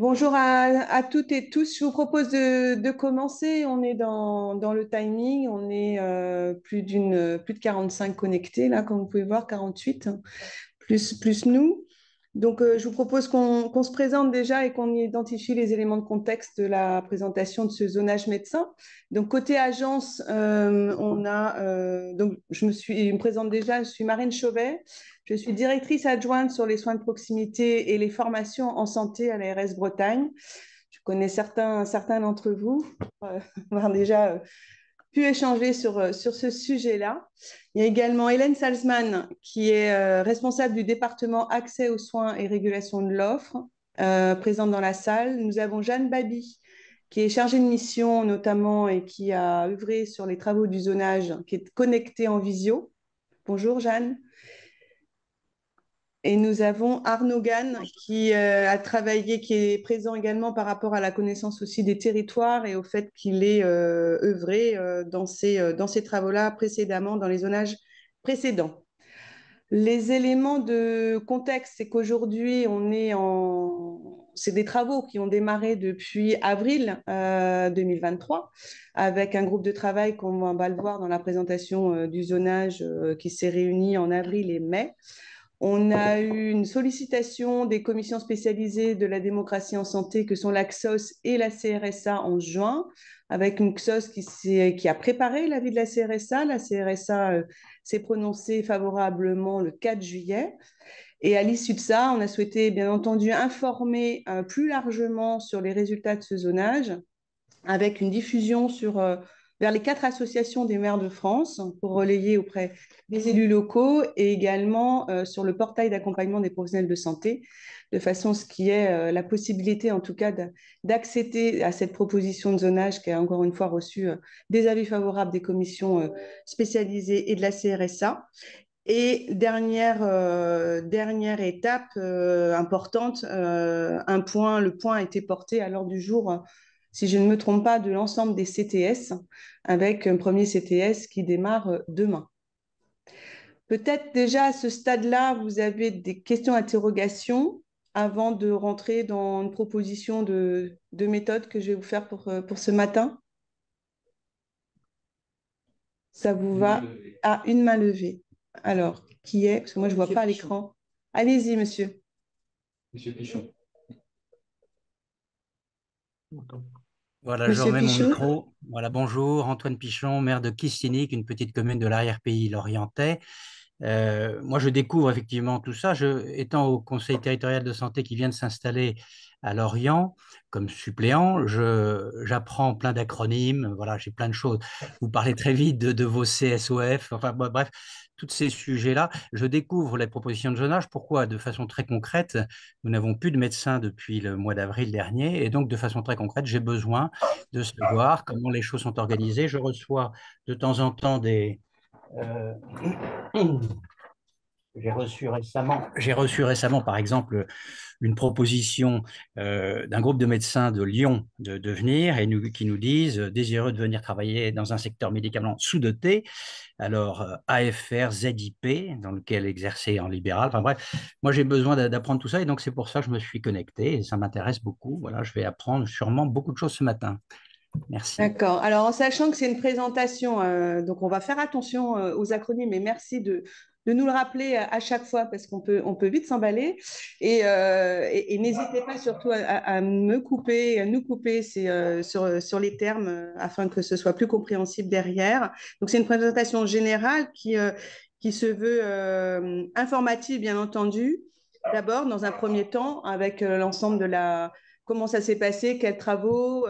Bonjour à toutes et tous. Je vous propose de commencer. On est dans le timing. On est plus de 45 connectés, là, comme vous pouvez voir, 48, hein, plus nous. Donc, je vous propose qu'on se présente déjà et qu'on identifie les éléments de contexte de la présentation de ce zonage médecin. Donc, côté agence, donc je me présente déjà, je suis Marine Chauvet. Je suis directrice adjointe sur les soins de proximité et les formations en santé à l'ARS Bretagne. Je connais certains d'entre vous, avoir déjà pu échanger sur ce sujet-là. Il y a également Hélène Salzman, qui est responsable du département accès aux soins et régulation de l'offre, présente dans la salle. Nous avons Jeanne Baby, qui est chargée de mission notamment et qui a œuvré sur les travaux du zonage, qui est connectée en visio. Bonjour Jeanne. Et nous avons Arnaud Gann qui a travaillé, qui est présent également par rapport à la connaissance aussi des territoires et au fait qu'il ait œuvré dans ces travaux-là précédemment, dans les zonages précédents. Les éléments de contexte, c'est qu'aujourd'hui, c'est des travaux qui ont démarré depuis avril 2023 avec un groupe de travail qu'on va le voir dans la présentation du zonage qui s'est réuni en avril et mai. On a eu une sollicitation des commissions spécialisées de la démocratie en santé que sont l'AXOS et la CRSA en juin, avec une XOS qui a préparé l'avis de la CRSA. La CRSA s'est prononcée favorablement le 4 juillet. Et à l'issue de ça, on a souhaité bien entendu informer plus largement sur les résultats de ce zonage, avec une diffusion vers les 4 associations des maires de France pour relayer auprès des élus locaux et également sur le portail d'accompagnement des professionnels de santé, de façon à ce qu'il y ait la possibilité en tout cas d'accéder à cette proposition de zonage qui a encore une fois reçu des avis favorables des commissions spécialisées et de la CRSA. Et dernière étape importante, le point a été porté à l'ordre du jour, si je ne me trompe pas, de l'ensemble des CTS, avec un premier CTS qui démarre demain. Peut-être déjà à ce stade-là, vous avez des questions, interrogations avant de rentrer dans une proposition de méthode que je vais vous faire pour ce matin. Ça vous va? Ah, une main levée. Alors, qui est? Parce que moi, je ne vois pas à l'écran. Allez-y, monsieur. Monsieur Pichon. Voilà, je Monsieur remets mon Pichot. micro. Voilà, bonjour, Antoine Pichon, maire de Kistinic, une petite commune de l'arrière-pays lorientais. Moi, je découvre effectivement tout ça. Étant au conseil territorial de santé qui vient de s'installer à Lorient comme suppléant, j'apprends plein d'acronymes. Voilà, j'ai plein de choses. Vous parlez très vite de vos CSOF. Enfin, bref, tous ces sujets-là. Je découvre les propositions de zonage. Pourquoi? De façon très concrète, nous n'avons plus de médecins depuis le mois d'avril dernier. Et donc, de façon très concrète, j'ai besoin de savoir comment les choses sont organisées. Je reçois de temps en temps euh, j'ai reçu récemment, par exemple, une proposition d'un groupe de médecins de Lyon de venir et qui nous disent désireux de venir travailler dans un secteur médicalement sous-doté, alors AFR, ZIP, dans lequel exercer en libéral. Enfin bref, moi j'ai besoin d'apprendre tout ça et donc c'est pour ça que je me suis connecté et ça m'intéresse beaucoup. Voilà, je vais apprendre sûrement beaucoup de choses ce matin. Merci. D'accord. Alors, en sachant que c'est une présentation, donc on va faire attention aux acronymes et merci de nous le rappeler à chaque fois parce qu'on peut vite s'emballer. Et n'hésitez pas surtout à nous couper sur les termes afin que ce soit plus compréhensible derrière. Donc, c'est une présentation générale qui se veut informative, bien entendu. D'abord, dans un premier temps, avec l'ensemble de comment ça s'est passé, quels travaux,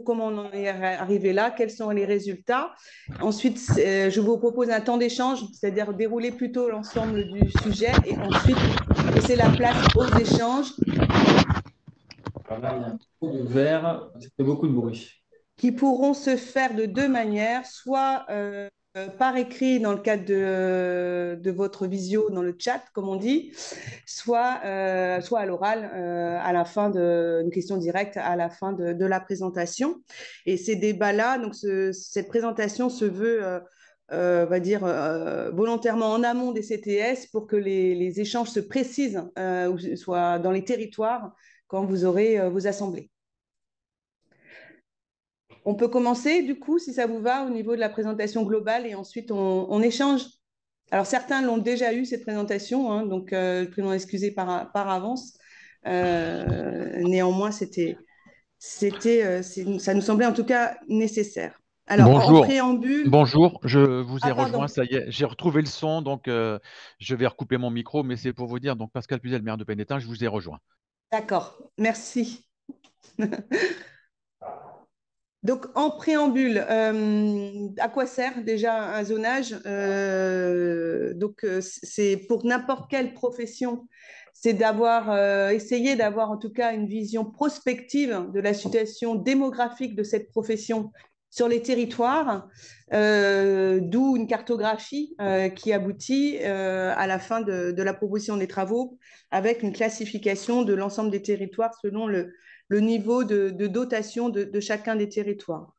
comment on en est arrivé là, quels sont les résultats. Ensuite, je vous propose un temps d'échange, c'est-à-dire dérouler plutôt l'ensemble du sujet et ensuite laisser la place aux échanges. Alors là, il y a un trou de verre, ça fait beaucoup de bruit. Qui pourront se faire de deux manières, soit par écrit dans le cadre de votre visio, dans le chat, comme on dit, soit à l'oral, à la fin une question directe à la fin de la présentation. Et ces débats-là, donc cette présentation se veut, on va dire, volontairement en amont des CTS pour que les échanges se précisent, soit dans les territoires, quand vous aurez vos assemblées. On peut commencer, du coup, si ça vous va, au niveau de la présentation globale et ensuite on échange. Alors, certains l'ont déjà eu, cette présentation, hein, donc je prie d'en excuser par avance. Néanmoins, ça nous semblait en tout cas nécessaire. Alors, en Bonjour, préambule, bonjour, je vous ai ah rejoint, pardon, ça y est, j'ai retrouvé le son, donc je vais recouper mon micro, mais c'est pour vous dire, donc Pascal Puzel, maire de Pénétin, je vous ai rejoint. d'accord, merci. Donc, en préambule, à quoi sert déjà un zonage? C'est pour n'importe quelle profession, c'est essayer d'avoir en tout cas une vision prospective de la situation démographique de cette profession sur les territoires, d'où une cartographie qui aboutit à la fin de la proposition des travaux avec une classification de l'ensemble des territoires selon le niveau de dotation de chacun des territoires.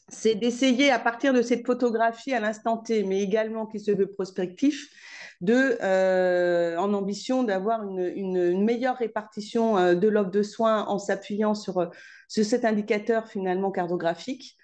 C'est d'essayer, à partir de cette photographie à l'instant T, mais également qui se veut prospectif, en ambition d'avoir une meilleure répartition de l'offre de soins en s'appuyant sur cet indicateur finalement cartographique.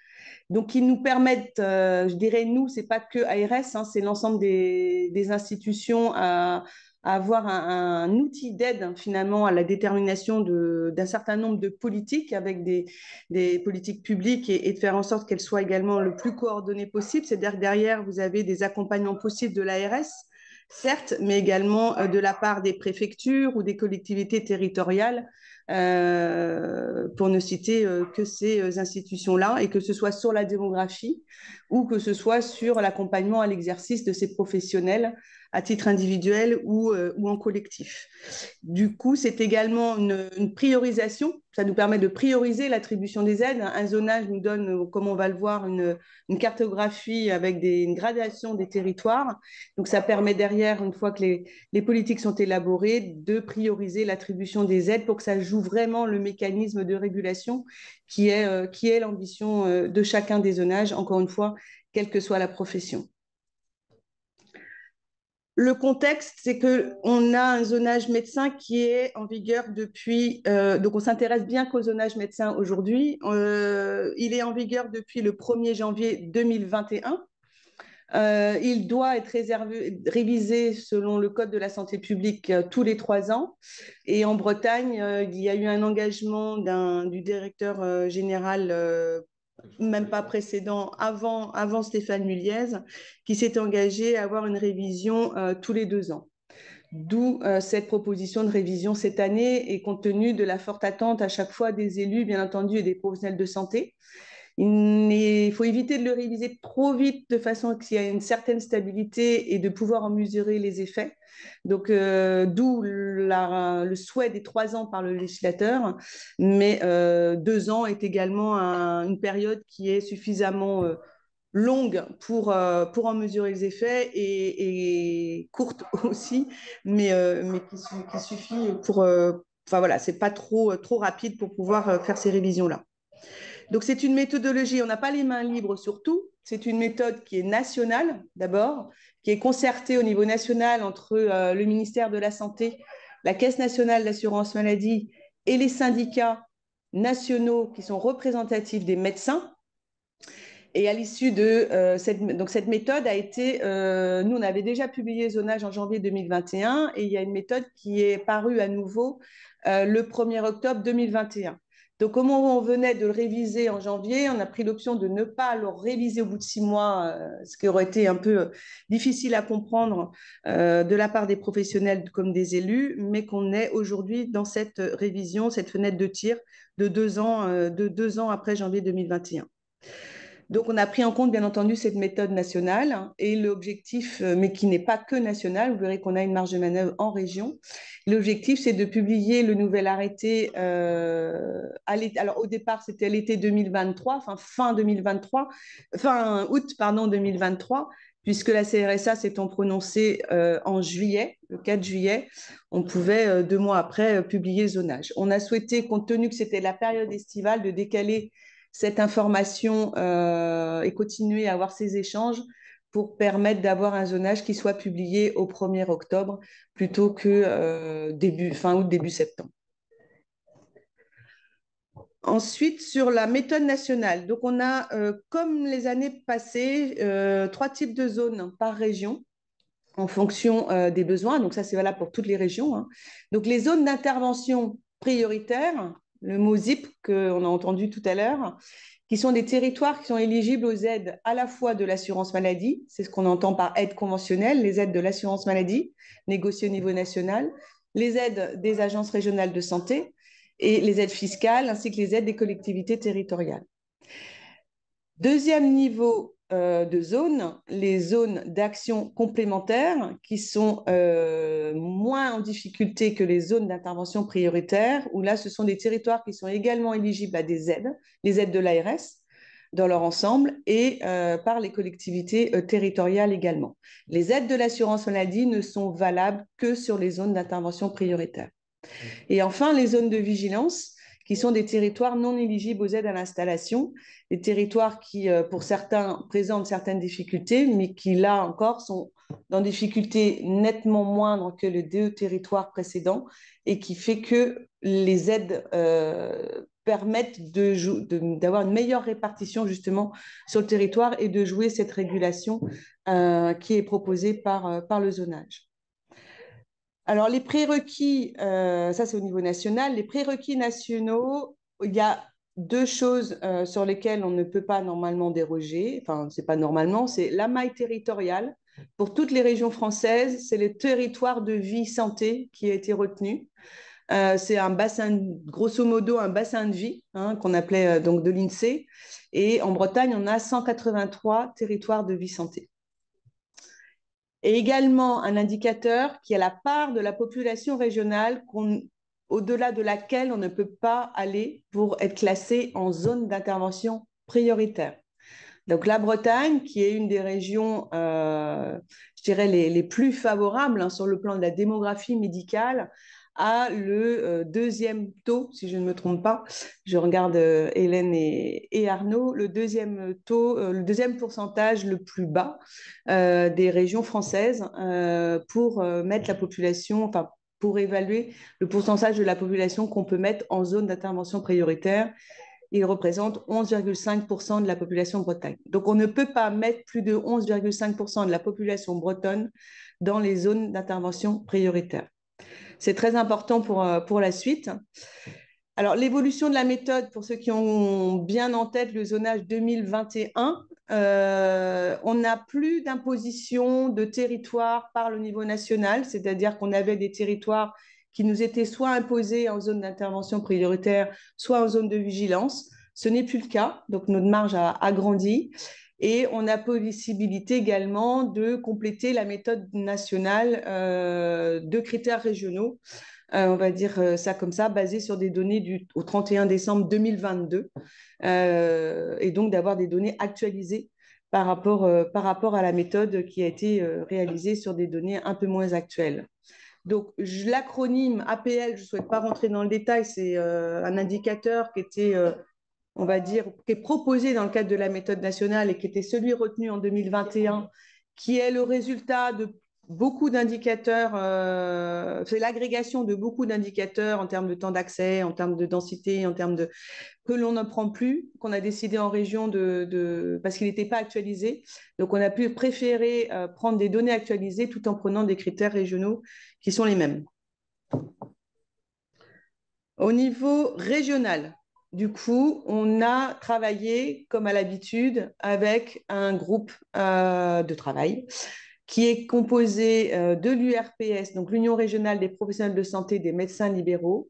Donc, qui nous permettent, je dirais, nous, c'est pas que ARS, hein, c'est l'ensemble des institutions à avoir un outil d'aide hein, finalement à la détermination d'un certain nombre de politiques avec des politiques publiques et de faire en sorte qu'elles soient également le plus coordonnées possible. C'est-à-dire que derrière, vous avez des accompagnements possibles de l'ARS, certes, mais également de la part des préfectures ou des collectivités territoriales pour ne citer que ces institutions-là, et que ce soit sur la démographie ou que ce soit sur l'accompagnement à l'exercice de ces professionnels à titre individuel ou en collectif. Du coup, c'est également une priorisation. Ça nous permet de prioriser l'attribution des aides. Un zonage nous donne, comme on va le voir, une cartographie avec une gradation des territoires. Donc, ça permet derrière, une fois que les politiques sont élaborées, de prioriser l'attribution des aides pour que ça joue vraiment le mécanisme de régulation qui est l'ambition de chacun des zonages, encore une fois, quelle que soit la profession. Le contexte, c'est qu'on a un zonage médecin qui est en vigueur depuis, donc on s'intéresse bien qu'au zonage médecin aujourd'hui. Il est en vigueur depuis le 1er janvier 2021. Il doit être révisé selon le Code de la santé publique tous les 3 ans. Et en Bretagne, il y a eu un engagement du directeur général même pas précédent, avant Stéphane Muliez, qui s'est engagé à avoir une révision tous les 2 ans. D'où cette proposition de révision cette année, et compte tenu de la forte attente à chaque fois des élus, bien entendu, et des professionnels de santé. Il faut éviter de le réviser trop vite de façon qu'il y ait une certaine stabilité et de pouvoir en mesurer les effets. Donc, d'où le souhait des 3 ans par le législateur, mais 2 ans est également une période qui est suffisamment longue pour en mesurer les effets et courte aussi, mais qui suffit pour... Enfin voilà, c'est pas trop rapide pour pouvoir faire ces révisions-là. Donc, c'est une méthodologie, on n'a pas les mains libres sur tout. C'est une méthode qui est nationale, d'abord, qui est concertée au niveau national entre le ministère de la Santé, la Caisse nationale d'assurance maladie et les syndicats nationaux qui sont représentatifs des médecins. Et à l'issue de cette méthode a été, nous on avait déjà publié Zonage en janvier 2021 et il y a une méthode qui est parue à nouveau le 1er octobre 2021. Donc, comme on venait de le réviser en janvier, on a pris l'option de ne pas le réviser au bout de 6 mois, ce qui aurait été un peu difficile à comprendre de la part des professionnels comme des élus, mais qu'on est aujourd'hui dans cette révision, cette fenêtre de tir de 2 ans après janvier 2021. Donc, on a pris en compte, bien entendu, cette méthode nationale et l'objectif, mais qui n'est pas que national, vous verrez qu'on a une marge de manœuvre en région. L'objectif, c'est de publier le nouvel arrêté. Alors, au départ, c'était l'été 2023, fin 2023, fin août, pardon, 2023, puisque la CRSA s'étant prononcée en juillet, le 4 juillet, on pouvait, 2 mois après, publier le zonage. On a souhaité, compte tenu que c'était la période estivale, de décaler cette information et continuer à avoir ces échanges pour permettre d'avoir un zonage qui soit publié au 1er octobre plutôt que fin août, début septembre. Ensuite, sur la méthode nationale. Donc, on a, comme les années passées, 3 types de zones par région en fonction des besoins. Donc, ça, c'est valable pour toutes les régions, hein. Donc, les zones d'intervention prioritaire, le mot ZIP qu'on a entendu tout à l'heure, qui sont des territoires qui sont éligibles aux aides à la fois de l'assurance maladie, c'est ce qu'on entend par aide conventionnelle, les aides de l'assurance maladie, négociées au niveau national, les aides des agences régionales de santé et les aides fiscales, ainsi que les aides des collectivités territoriales. Deuxième niveau de zone, les zones d'action complémentaire qui sont moins en difficulté que les zones d'intervention prioritaire, où là, ce sont des territoires qui sont également éligibles à des aides, les aides de l'ARS dans leur ensemble et par les collectivités territoriales également. Les aides de l'assurance maladie ne sont valables que sur les zones d'intervention prioritaire. Et enfin, les zones de vigilance, qui sont des territoires non éligibles aux aides à l'installation, des territoires qui, pour certains, présentent certaines difficultés, mais qui, là encore, sont dans des difficultés nettement moindres que les 2 territoires précédents et qui fait que les aides permettent d'avoir une meilleure répartition justement sur le territoire et de jouer cette régulation qui est proposée par le zonage. Alors, les prérequis, ça c'est au niveau national. Les prérequis nationaux, il y a 2 choses sur lesquelles on ne peut pas normalement déroger. Enfin, c'est pas normalement, c'est la maille territoriale. Pour toutes les régions françaises, c'est le territoire de vie santé qui a été retenu. C'est un bassin, grosso modo, un bassin de vie hein, qu'on appelait donc de l'INSEE. Et en Bretagne, on a 183 territoires de vie santé. Et également un indicateur qui est la part de la population régionale au-delà de laquelle on ne peut pas aller pour être classé en zone d'intervention prioritaire. Donc la Bretagne, qui est une des régions, je dirais, les plus favorables hein, sur le plan de la démographie médicale, a le 2e taux, si je ne me trompe pas. Je regarde Hélène et Arnaud, le 2e taux, le 2e pourcentage le plus bas des régions françaises pour mettre la population, enfin pour évaluer le pourcentage de la population qu'on peut mettre en zone d'intervention prioritaire. Il représente 11,5% de la population bretonne. Donc, on ne peut pas mettre plus de 11,5% de la population bretonne dans les zones d'intervention prioritaire. C'est très important pour la suite. Alors, l'évolution de la méthode, pour ceux qui ont bien en tête le zonage 2021, on n'a plus d'imposition de territoire par le niveau national, c'est-à-dire qu'on avait des territoires qui nous étaient soit imposés en zone d'intervention prioritaire, soit en zone de vigilance. Ce n'est plus le cas, donc notre marge a agrandi. Et on a possibilité également de compléter la méthode nationale de critères régionaux, on va dire ça comme ça, basés sur des données au 31 décembre 2022, et donc d'avoir des données actualisées par rapport à la méthode qui a été réalisée sur des données un peu moins actuelles. Donc, l'acronyme APL, je ne souhaite pas rentrer dans le détail, c'est un indicateur qui était, on va dire, qui est proposé dans le cadre de la méthode nationale et qui était celui retenu en 2021, qui est le résultat de beaucoup d'indicateurs, c'est l'agrégation de beaucoup d'indicateurs en termes de temps d'accès, en termes de densité, en termes de que l'on ne prend plus, qu'on a décidé en région parce qu'il n'était pas actualisé. Donc, on a pu préférer prendre des données actualisées tout en prenant des critères régionaux qui sont les mêmes. Au niveau régional, du coup, on a travaillé, comme à l'habitude, avec un groupe de travail qui est composé de l'URPS, donc l'Union régionale des professionnels de santé des médecins libéraux,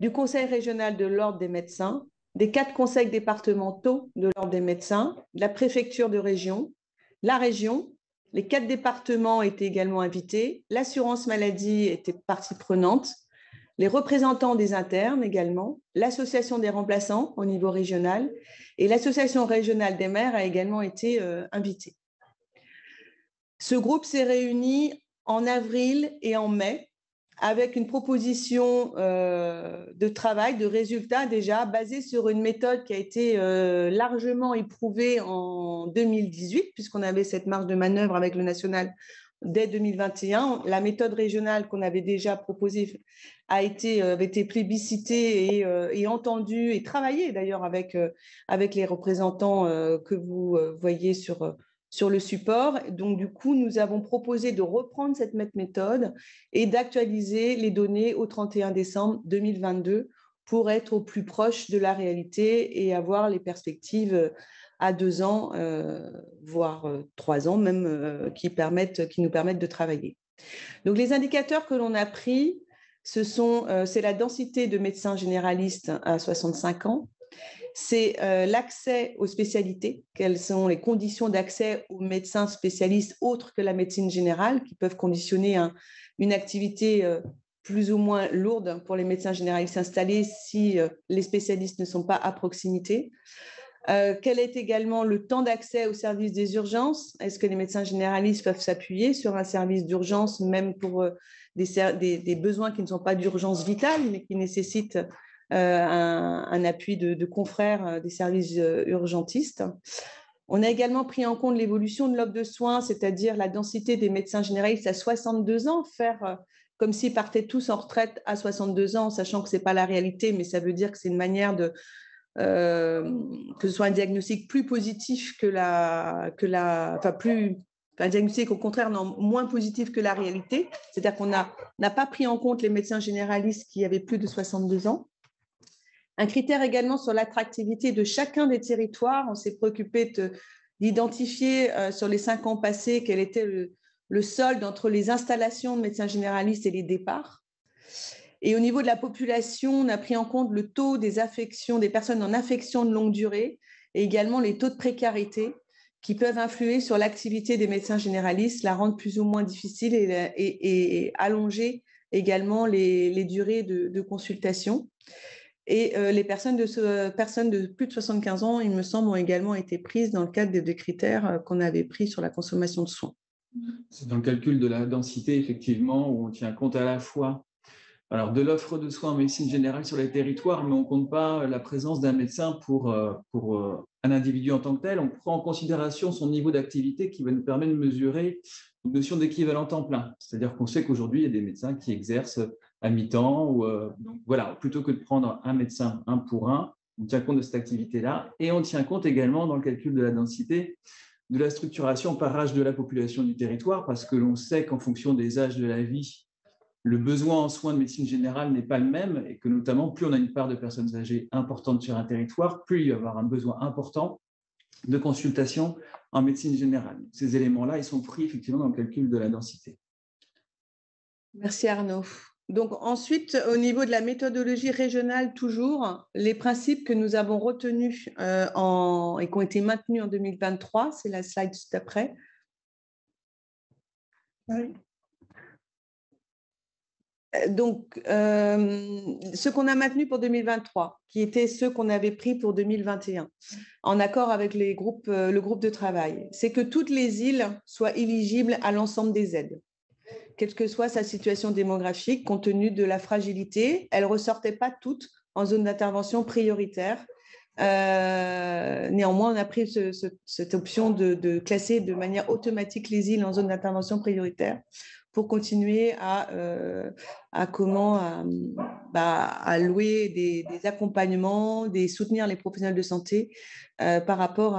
du Conseil régional de l'Ordre des médecins, des 4 conseils départementaux de l'Ordre des médecins, la préfecture de région, la région, les 4 départements étaient également invités, l'assurance maladie était partie prenante, les représentants des internes également, l'association des remplaçants au niveau régional et l'association régionale des maires a également été invitée. Ce groupe s'est réuni en avril et en mai avec une proposition de travail, de résultats déjà basée sur une méthode qui a été largement éprouvée en 2018, puisqu'on avait cette marge de manœuvre avec le national dès 2021. La méthode régionale qu'on avait déjà proposée avait été plébiscitée et entendue et travaillée d'ailleurs avec les représentants que vous voyez sur le support. Donc, du coup, nous avons proposé de reprendre cette méthode et d'actualiser les données au 31 décembre 2022 pour être au plus proche de la réalité et avoir les perspectives à 2 ans, voire 3 ans même, qui nous permettent de travailler. Donc, les indicateurs que l'on a pris, c'est la densité de médecins généralistes à 65 ans, c'est l'accès aux spécialités, quelles sont les conditions d'accès aux médecins spécialistes autres que la médecine générale, qui peuvent conditionner une activité plus ou moins lourde pour les médecins généralistes installés si les spécialistes ne sont pas à proximité. Quel est également le temps d'accès au service des urgences? Est-ce que les médecins généralistes peuvent s'appuyer sur un service d'urgence, même pour des besoins qui ne sont pas d'urgence vitale, mais qui nécessitent un appui de confrères des services urgentistes? On a également pris en compte l'évolution de l'offre de soins, c'est-à-dire la densité des médecins généralistes à 62 ans, faire comme s'ils partaient tous en retraite à 62 ans, sachant que ce n'est pas la réalité, mais ça veut dire que c'est une manière que ce soit un diagnostic plus positif un diagnostic au contraire moins positif que la réalité, c'est-à-dire qu'on n'a pas pris en compte les médecins généralistes qui avaient plus de 62 ans. Un critère également sur l'attractivité de chacun des territoires. On s'est préoccupé d'identifier sur les 5 ans passés quel était le solde entre les installations de médecins généralistes et les départs. Et au niveau de la population, on a pris en compte le taux des personnes en affection de longue durée et également les taux de précarité qui peuvent influer sur l'activité des médecins généralistes, la rendre plus ou moins difficile et allonger également les durées de consultation. Et les personnes de plus de 75 ans, il me semble, ont également été prises dans le cadre des critères qu'on avait pris sur la consommation de soins. C'est dans le calcul de la densité, effectivement, où on tient compte à la fois de l'offre de soins en médecine générale sur les territoires, mais on ne compte pas la présence d'un médecin pour un individu en tant que tel. On prend en considération son niveau d'activité qui va nous permettre de mesurer une notion d'équivalent temps plein. C'est-à-dire qu'on sait qu'aujourd'hui, il y a des médecins qui exercent à mi-temps. Donc voilà, plutôt que de prendre un médecin un pour un, on tient compte de cette activité-là. Et on tient compte également dans le calcul de la densité de la structuration par âge de la population du territoire, parce que l'on sait qu'en fonction des âges de la vie, le besoin en soins de médecine générale n'est pas le même et que notamment, plus on a une part de personnes âgées importante sur un territoire, plus il va y avoir un besoin important de consultation en médecine générale. Ces éléments-là, ils sont pris effectivement dans le calcul de la densité. Merci Arnaud. Donc ensuite, au niveau de la méthodologie régionale, toujours, les principes que nous avons retenus et qui ont été maintenus en 2023, c'est la slide juste après. Oui. Donc, ce qu'on a maintenu pour 2023, qui étaient ceux qu'on avait pris pour 2021, en accord avec le groupe de travail, c'est que toutes les îles soient éligibles à l'ensemble des aides, quelle que soit sa situation démographique, compte tenu de la fragilité. Elles ne ressortaient pas toutes en zone d'intervention prioritaire. Néanmoins, on a pris cette option de classer de manière automatique les îles en zone d'intervention prioritaire pour continuer à louer des accompagnements, soutenir les professionnels de santé par rapport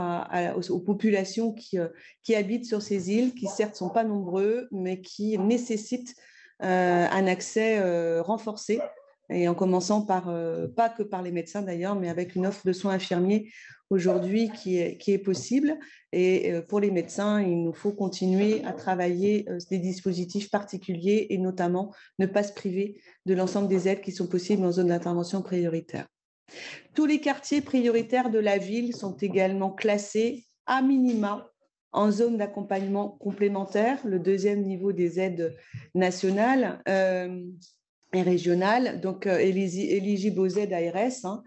aux populations qui habitent sur ces îles, qui certes ne sont pas nombreux, mais qui nécessitent un accès renforcé, et en commençant pas que par les médecins d'ailleurs, mais avec une offre de soins infirmiers aujourd'hui qui est possible. Et pour les médecins, il nous faut continuer à travailler des dispositifs particuliers et notamment ne pas se priver de l'ensemble des aides qui sont possibles en zone d'intervention prioritaire. Tous les quartiers prioritaires de la ville sont également classés à minima en zone d'accompagnement complémentaire, le deuxième niveau des aides nationales et régionales, donc éligibles aux aides ARS.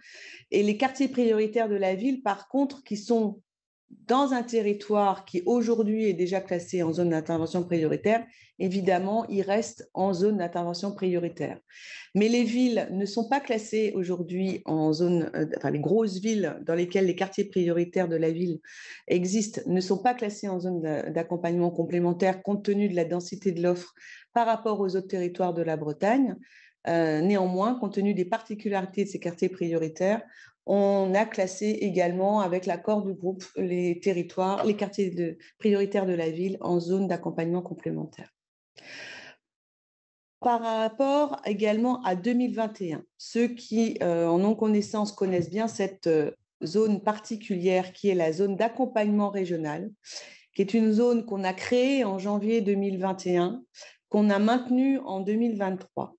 Et les quartiers prioritaires de la ville, par contre, qui sont dans un territoire qui aujourd'hui est déjà classé en zone d'intervention prioritaire, évidemment, il reste en zone d'intervention prioritaire. Mais les villes ne sont pas classées aujourd'hui en zone, enfin les grosses villes dans lesquelles les quartiers prioritaires de la ville existent ne sont pas classées en zone d'accompagnement complémentaire compte tenu de la densité de l'offre par rapport aux autres territoires de la Bretagne. Néanmoins, compte tenu des particularités de ces quartiers prioritaires, on a classé également, avec l'accord du groupe, les territoires, les quartiers prioritaires de la ville en zone d'accompagnement complémentaire. Par rapport également à 2021, ceux qui en ont connaissance connaissent bien cette zone particulière qui est la zone d'accompagnement régional, qui est une zone qu'on a créée en janvier 2021, qu'on a maintenue en 2023.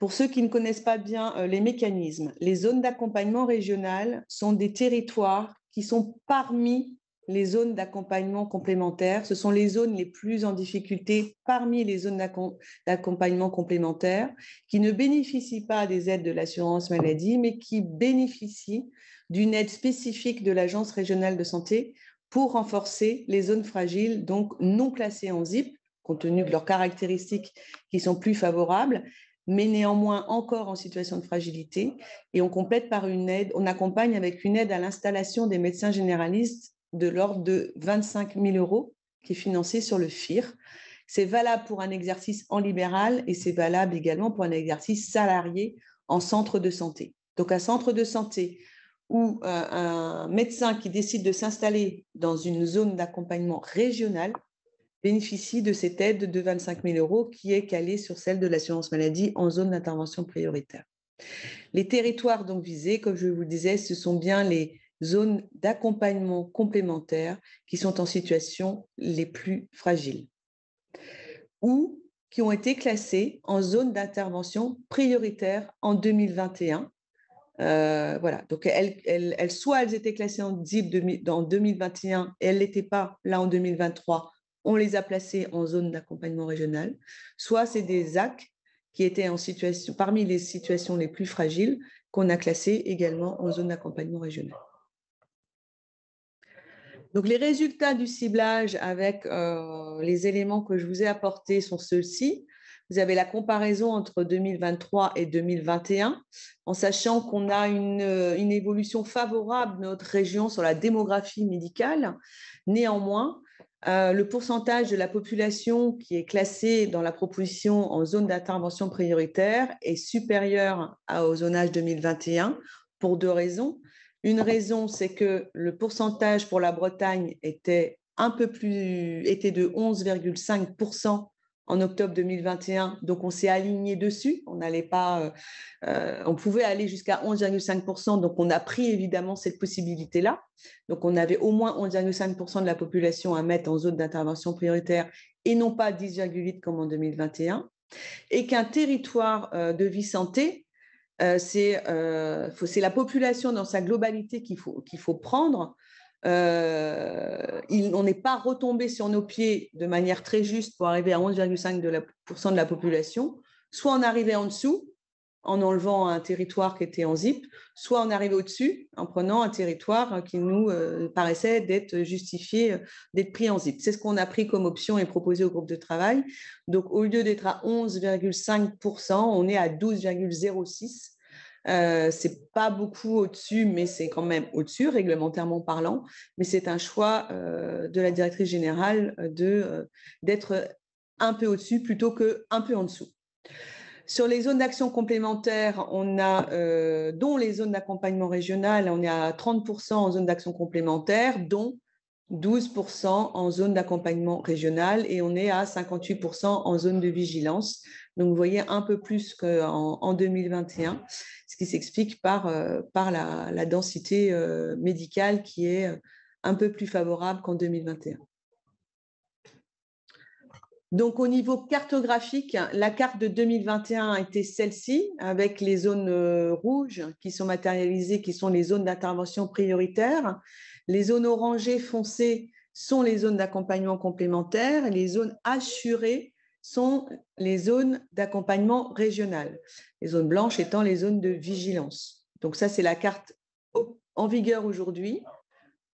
Pour ceux qui ne connaissent pas bien les mécanismes, les zones d'accompagnement régional sont des territoires qui sont parmi les zones d'accompagnement complémentaire. Ce sont les zones les plus en difficulté parmi les zones d'accompagnement complémentaire qui ne bénéficient pas des aides de l'assurance maladie, mais qui bénéficient d'une aide spécifique de l'Agence régionale de santé pour renforcer les zones fragiles, donc non classées en ZIP, compte tenu de leurs caractéristiques qui sont plus favorables, mais néanmoins encore en situation de fragilité. Et on complète par une aide, on accompagne avec une aide à l'installation des médecins généralistes de l'ordre de 25 000 € qui est financée sur le FIR. C'est valable pour un exercice en libéral et c'est valable également pour un exercice salarié en centre de santé. Donc un centre de santé où un médecin qui décide de s'installer dans une zone d'accompagnement régional bénéficie de cette aide de 25 000 € qui est calée sur celle de l'assurance maladie en zone d'intervention prioritaire. Les territoires donc visés, comme je vous le disais, ce sont bien les zones d'accompagnement complémentaire qui sont en situation les plus fragiles ou qui ont été classées en zone d'intervention prioritaire en 2021. Voilà, donc soit elles étaient classées en ZIP en 2021 et elles ne l'étaient pas là en 2023, on les a placées en zone d'accompagnement régional, soit c'est des ZAC qui étaient en situation, parmi les situations les plus fragiles qu'on a classées également en zone d'accompagnement régional. Donc, les résultats du ciblage avec les éléments que je vous ai apportés sont ceux-ci. Vous avez la comparaison entre 2023 et 2021, en sachant qu'on a une évolution favorable de notre région sur la démographie médicale. Néanmoins, le pourcentage de la population qui est classée dans la proposition en zone d'intervention prioritaire est supérieur au zonage 2021 pour deux raisons. Une raison, c'est que le pourcentage pour la Bretagne était de 11,5% en octobre 2021, donc on s'est aligné dessus. On pouvait aller jusqu'à 11,5%, donc on a pris évidemment cette possibilité-là. Donc on avait au moins 11,5% de la population à mettre en zone d'intervention prioritaire et non pas 10,8% comme en 2021. Et qu'un territoire de vie santé, c'est la population dans sa globalité qu'il faut prendre. On n'est pas retombé sur nos pieds de manière très juste pour arriver à 11,5% de la population. Soit on arrivait en dessous en enlevant un territoire qui était en ZIP, soit on arrivait au-dessus en prenant un territoire qui nous paraissait d'être justifié d'être pris en ZIP. C'est ce qu'on a pris comme option et proposé au groupe de travail. Donc, au lieu d'être à 11,5%, on est à 12,06%. C'est pas beaucoup au-dessus, mais c'est quand même au-dessus, réglementairement parlant. Mais c'est un choix de la directrice générale d'être un peu au-dessus plutôt qu'un peu en dessous. Sur les zones d'action complémentaire, on a, dont les zones d'accompagnement régional, on est à 30% en zone d'action complémentaire, dont 12% en zone d'accompagnement régional et on est à 58% en zone de vigilance. Donc, vous voyez un peu plus qu'en 2021, ce qui s'explique par la densité médicale qui est un peu plus favorable qu'en 2021. Donc, au niveau cartographique, la carte de 2021 a été celle-ci, avec les zones rouges qui sont matérialisées, qui sont les zones d'intervention prioritaire. Les zones orangées foncées sont les zones d'accompagnement complémentaire. Et les zones assurées sont les zones d'accompagnement régional. Les zones blanches étant les zones de vigilance. Donc, ça, c'est la carte en vigueur aujourd'hui.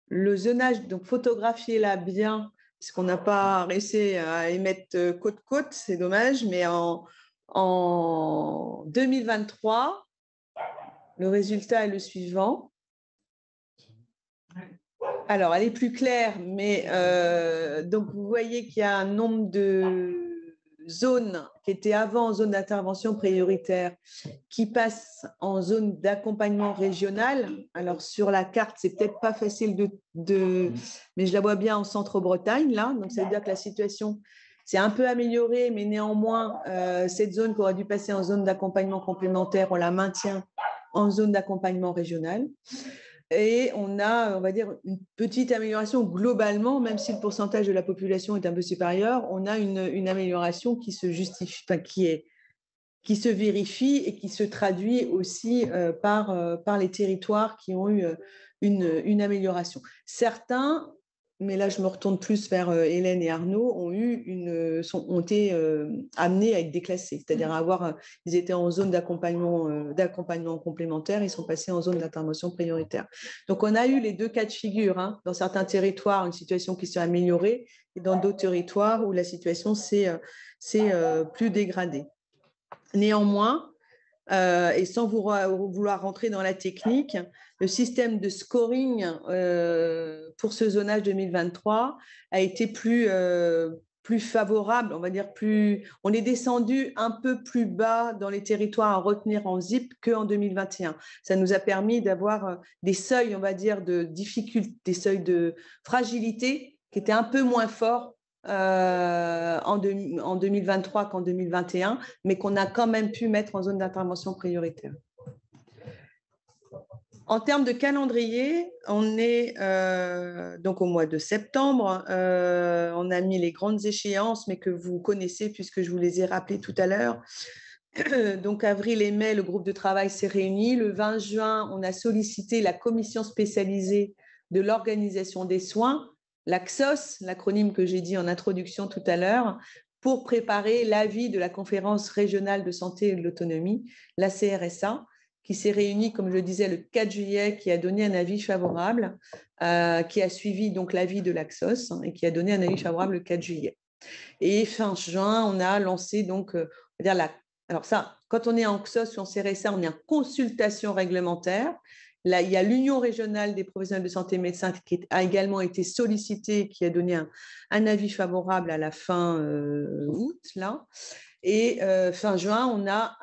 le zonage, donc photographiez là bien, puisqu'on n'a pas réussi à y mettre côte-côte, c'est dommage, mais en 2023, le résultat est le suivant. Alors, elle est plus claire, mais donc vous voyez qu'il y a un nombre de zones qui étaient avant en zone d'intervention prioritaire qui passent en zone d'accompagnement régional. Alors, sur la carte, c'est peut-être pas facile mais je la vois bien en Centre-Bretagne, là. Donc, ça veut dire que la situation s'est un peu améliorée, mais néanmoins, cette zone qui aurait dû passer en zone d'accompagnement complémentaire, on la maintient en zone d'accompagnement régional. Et on a, on va dire, une petite amélioration globalement, même si le pourcentage de la population est un peu supérieur, on a une amélioration qui se justifie, enfin, qui se vérifie et qui se traduit aussi par les territoires qui ont eu une amélioration. Certains, mais là je me retourne plus vers Hélène et Arnaud, ont été amenés à être déclassés, c'est-à-dire ils étaient en zone d'accompagnement complémentaire, ils sont passés en zone d'intervention prioritaire. Donc on a eu les deux cas de figure, hein. Dans certains territoires, une situation qui s'est améliorée, et dans d'autres territoires où la situation s'est plus dégradée. Néanmoins, et sans vouloir rentrer dans la technique, le système de scoring pour ce zonage 2023 a été plus favorable, on va dire on est descendu un peu plus bas dans les territoires à retenir en ZIP qu'en 2021. Ça nous a permis d'avoir des seuils, on va dire, de difficulté, des seuils de fragilité qui étaient un peu moins forts en 2023 qu'en 2021, mais qu'on a quand même pu mettre en zone d'intervention prioritaire. En termes de calendrier, on est donc au mois de septembre. On a mis les grandes échéances, mais que vous connaissez puisque je vous les ai rappelées tout à l'heure. Donc, avril et mai, le groupe de travail s'est réuni. Le 20 juin, on a sollicité la commission spécialisée de l'organisation des soins, l'AXOS, l'acronyme que j'ai dit en introduction tout à l'heure, pour préparer l'avis de la conférence régionale de santé et de l'autonomie, la CRSA, qui s'est réunie, comme je le disais, le 4 juillet, qui a donné un avis favorable, qui a suivi donc l'avis de l'AXOS et qui a donné un avis favorable le 4 juillet. Et fin juin, on a lancé donc, alors ça, quand on est en XOS ou en CRSA, on est en consultation réglementaire. Là, il y a l'Union régionale des professionnels de santé médecins qui a également été sollicitée, qui a donné un avis favorable à la fin août. Là. Et fin juin, on a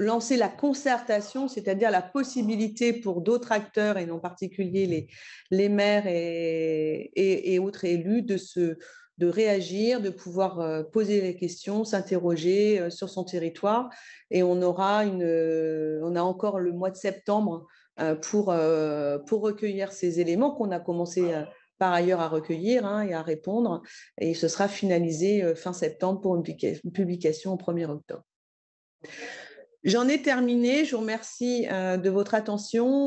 lancé la concertation, c'est-à-dire la possibilité pour d'autres acteurs, et en particulier les maires et autres élus, de réagir, de pouvoir poser les questions, s'interroger sur son territoire. Et on a encore le mois de septembre pour recueillir ces éléments qu'on a commencé par ailleurs à recueillir et à répondre. Et ce sera finalisé fin septembre pour une publication au 1er octobre. J'en ai terminé. Je vous remercie de votre attention.